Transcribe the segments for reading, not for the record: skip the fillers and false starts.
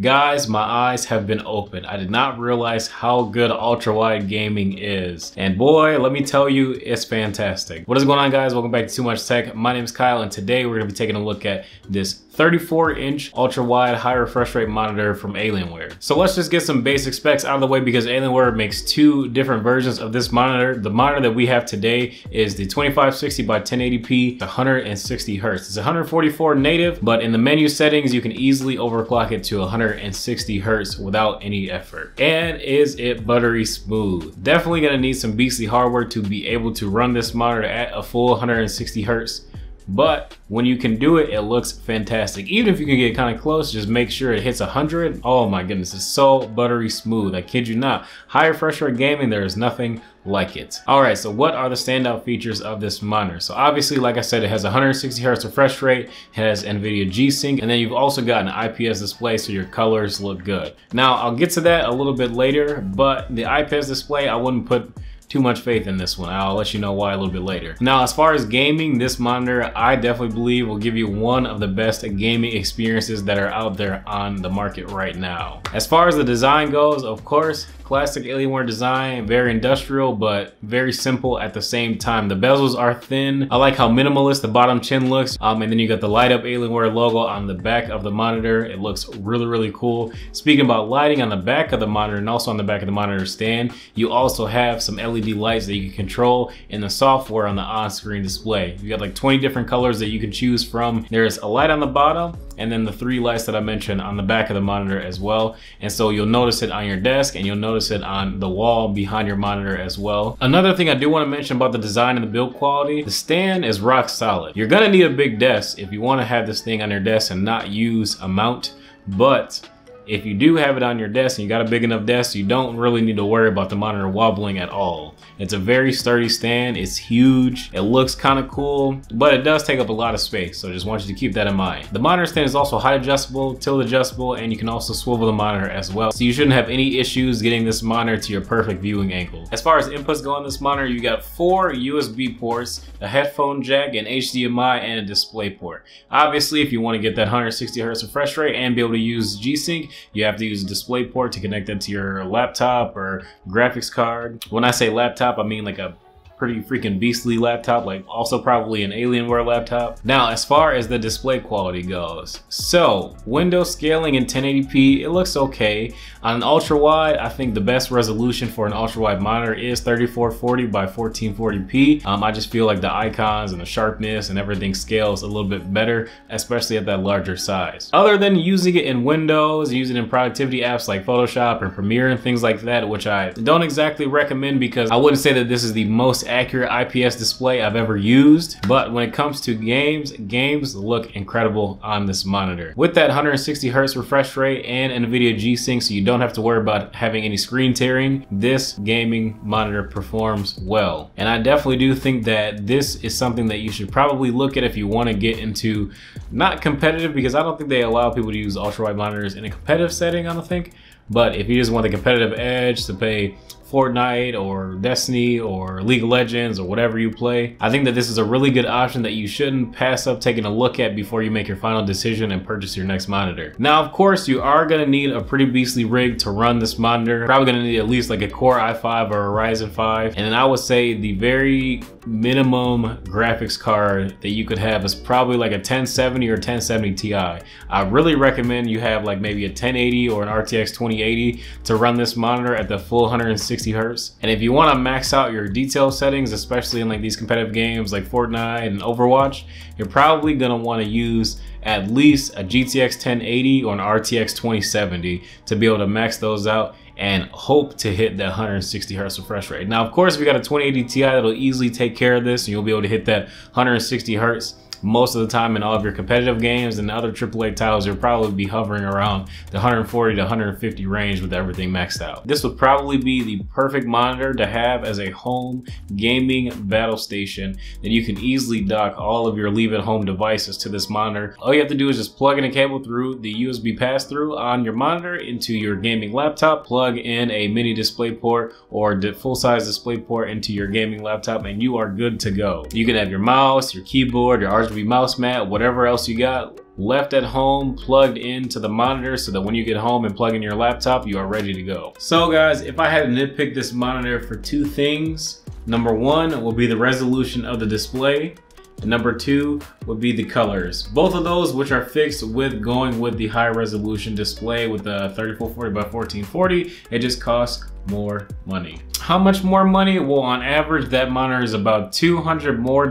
Guys, my eyes have been opened. I did not realize how good ultra wide gaming is. And boy, let me tell you, it's fantastic. What is going on, guys? Welcome back to Too Much Tech. My name is Kyle, and today we're gonna be taking a look at this 34-inch ultra wide high refresh rate monitor from Alienware. So let's just get some basic specs out of the way because Alienware makes two different versions of this monitor. The monitor that we have today is the 2560 by 1080p 160 Hz. It's 144 native, but in the menu settings, you can easily overclock it to 160 Hz without any effort. And is it buttery smooth? Definitely gonna need some beastly hardware to be able to run this monitor at a full 160 Hz. But when you can do it, it looks fantastic. Even if you can get kind of close, just make sure it hits 100. Oh my goodness, it's so buttery smooth. I kid you not. High refresh rate gaming, there is nothing like it. All right, so what are the standout features of this monitor? So obviously, like I said, it has 160 Hz refresh rate, it has NVIDIA G-Sync, and then you've also got an IPS display so your colors look good. Now, I'll get to that a little bit later, but the IPS display, I wouldn't put too much faith in this one. I'll let you know why a little bit later. Now, as far as gaming, this monitor, I definitely believe will give you one of the best gaming experiences that are out there on the market right now. As far as the design goes, of course, classic Alienware design, very industrial, but very simple at the same time. The bezels are thin. I like how minimalist the bottom chin looks. And then you got the light up Alienware logo on the back of the monitor. It looks really, really cool. Speaking about lighting, on the back of the monitor and also on the back of the monitor stand, you also have some LED lights that you can control in the software on the on-screen display. You got like 20 different colors that you can choose from. There's a light on the bottom and then the three lights that I mentioned on the back of the monitor as well. And so you'll notice it on your desk and you'll notice it on the wall behind your monitor as well. Another thing I do want to mention about the design and the build quality, the stand is rock solid. You're gonna need a big desk if you want to have this thing on your desk and not use a mount, but if you do have it on your desk and you got a big enough desk, you don't really need to worry about the monitor wobbling at all. It's a very sturdy stand, it's huge, it looks kind of cool, but it does take up a lot of space, so just want you to keep that in mind. The monitor stand is also height adjustable, tilt adjustable, and you can also swivel the monitor as well, so you shouldn't have any issues getting this monitor to your perfect viewing angle. As far as inputs go on this monitor, you got 4 USB ports, a headphone jack, an HDMI, and a display port. Obviously, if you want to get that 160 Hz refresh rate and be able to use G-Sync, you have to use a display port to connect it to your laptop or graphics card. When I say laptop, I mean like a pretty freaking beastly laptop, like also probably an Alienware laptop. Now, as far as the display quality goes, so window scaling in 1080p, it looks okay. On an ultra wide, I think the best resolution for an ultra wide monitor is 3440 by 1440p. I just feel like the icons and the sharpness and everything scales a little bit better, especially at that larger size. Other than using it in Windows, using it in productivity apps like Photoshop and Premiere and things like that, which I don't exactly recommend because I wouldn't say that this is the most accurate IPS display I've ever used, but when it comes to games look incredible on this monitor. With that 160 Hz refresh rate and NVIDIA G-Sync, so you don't have to worry about having any screen tearing, this gaming monitor performs well. And I definitely do think that this is something that you should probably look at if you want to get into, not competitive, because I don't think they allow people to use ultra wide monitors in a competitive setting, I don't think, but if you just want the competitive edge to play Fortnite or Destiny or League of Legends or whatever you play, I think that this is a really good option that you shouldn't pass up taking a look at before you make your final decision and purchase your next monitor. Now, of course, you are gonna need a pretty beastly rig to run this monitor. Probably gonna need at least like a Core i5 or a Ryzen 5. And then I would say the very minimum graphics card that you could have is probably like a 1070 or 1070 Ti. I really recommend you have like maybe a 1080 or an RTX 2080 to run this monitor at the full 160 Hz. And if you want to max out your detail settings, especially in like these competitive games like Fortnite and Overwatch, you're probably gonna want to use at least a GTX 1080 or an RTX 2070 to be able to max those out and hope to hit that 160 Hz refresh rate. Now, of course, if you got a 2080 Ti, that'll easily take care of this and you'll be able to hit that 160 Hz most of the time in all of your competitive games, and other AAA titles, you'll probably be hovering around the 140 to 150 range with everything maxed out. This would probably be the perfect monitor to have as a home gaming battle station. Then you can easily dock all of your leave-at-home devices to this monitor. All you have to do is just plug in a cable through the USB pass-through on your monitor into your gaming laptop, plug in a mini display port or full-size display port into your gaming laptop, and you are good to go. You can have your mouse, your keyboard, your RGB mouse mat, whatever else you got, left at home, plugged into the monitor, so that when you get home and plug in your laptop, you are ready to go. So guys, if I had to nitpick this monitor for two things, number one will be the resolution of the display. And number two would be the colors. Both of those which are fixed with going with the high resolution display with the 3440 by 1440, it just costs more money. How much more money? Well, on average, that monitor is about $200 more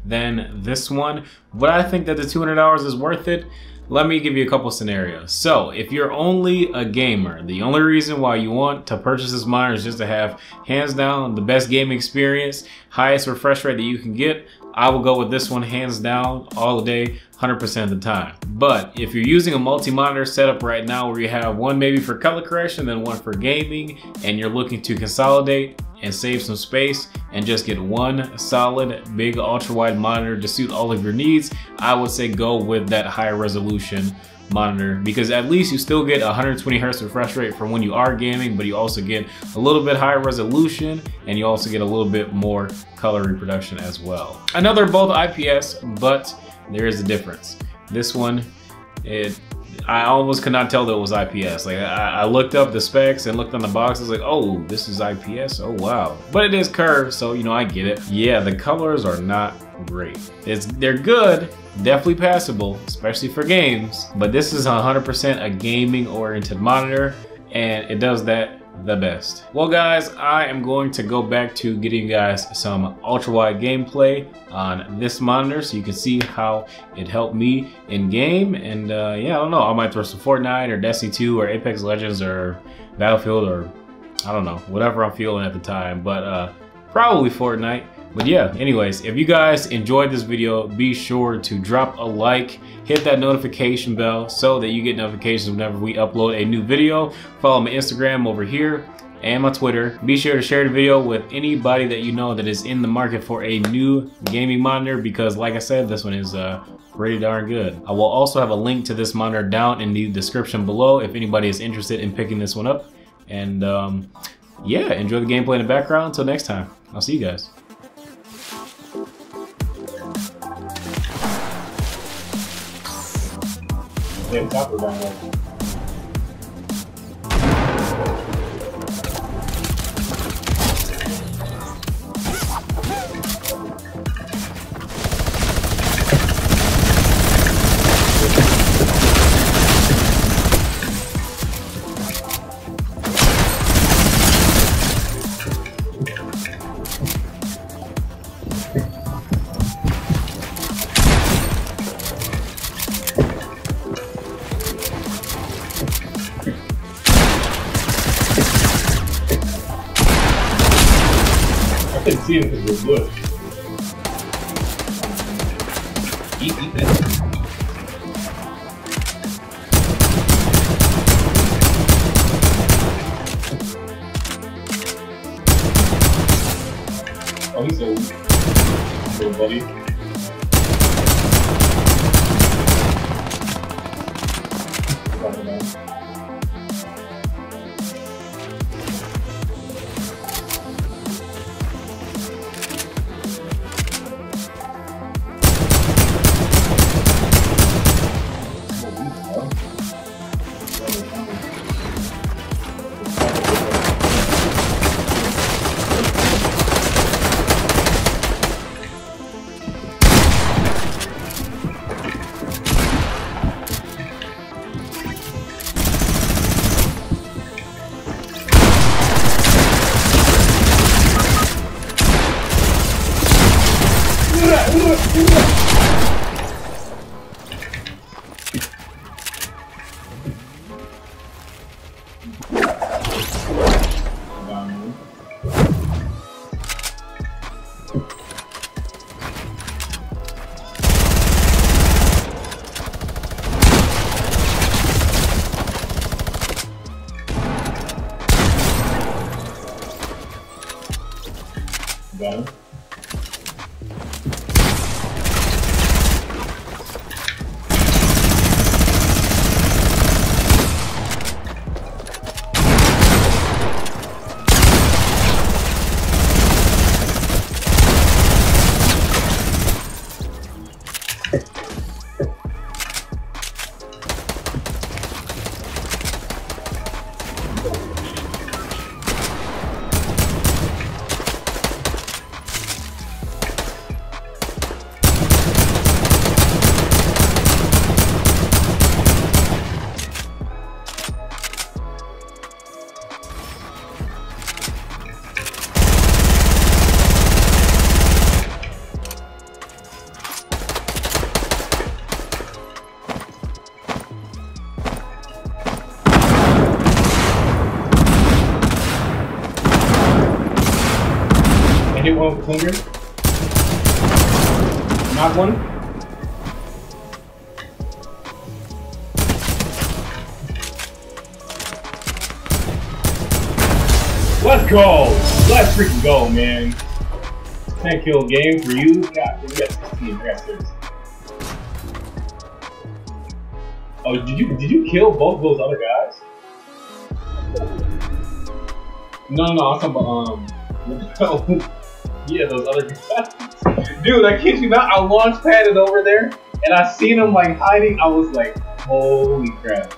than this one. But I think that the $200 is worth it. Let me give you a couple scenarios. So if you're only a gamer, the only reason why you want to purchase this monitor is just to have hands down the best gaming experience, highest refresh rate that you can get, I will go with this one hands down all day, 100% of the time. But if you're using a multi-monitor setup right now where you have one maybe for color correction, then one for gaming, and you're looking to consolidate and save some space and just get one solid big ultra-wide monitor to suit all of your needs, I would say go with that higher resolution monitor, because at least you still get 120 Hz refresh rate from when you are gaming, but you also get a little bit higher resolution and you also get a little bit more color reproduction as well. I know they're both IPS, but there is a difference. This one, I almost could not tell that it was IPS. Like I looked up the specs and looked on the box. I was like, oh, this is IPS. Oh wow. But it is curved, so you know I get it. Yeah, the colors are not great. They're good, definitely passable, especially for games. But this is 100% a gaming oriented monitor, and it does that the best. Well guys, I am going to go back to getting you guys some ultra wide gameplay on this monitor so you can see how it helped me in game. And yeah, I don't know, I might throw some Fortnite or Destiny 2 or Apex Legends or Battlefield, or I don't know, whatever I'm feeling at the time, but probably Fortnite. But yeah, anyways, if you guys enjoyed this video, be sure to drop a like, hit that notification bell so that you get notifications whenever we upload a new video. Follow my Instagram over here and my Twitter. Be sure to share the video with anybody that you know that is in the market for a new gaming monitor, because like I said, this one is pretty darn good. I will also have a link to this monitor down in the description below if anybody is interested in picking this one up. And yeah, enjoy the gameplay in the background. Until next time, I'll see you guys. Top or down there. I couldn't see it because it was wood. Eat that. Oh, he's so weak. Little buddy. Hunger. Knock one. Let's go! Let's freaking go, man. 10 kill game for you. God, you got 16. I got 6. Oh, did you kill both those other guys? No, I'm talking about yeah, those other guys. Dude, I kid you not, I launch padded over there and I seen them like hiding. I was like, holy crap.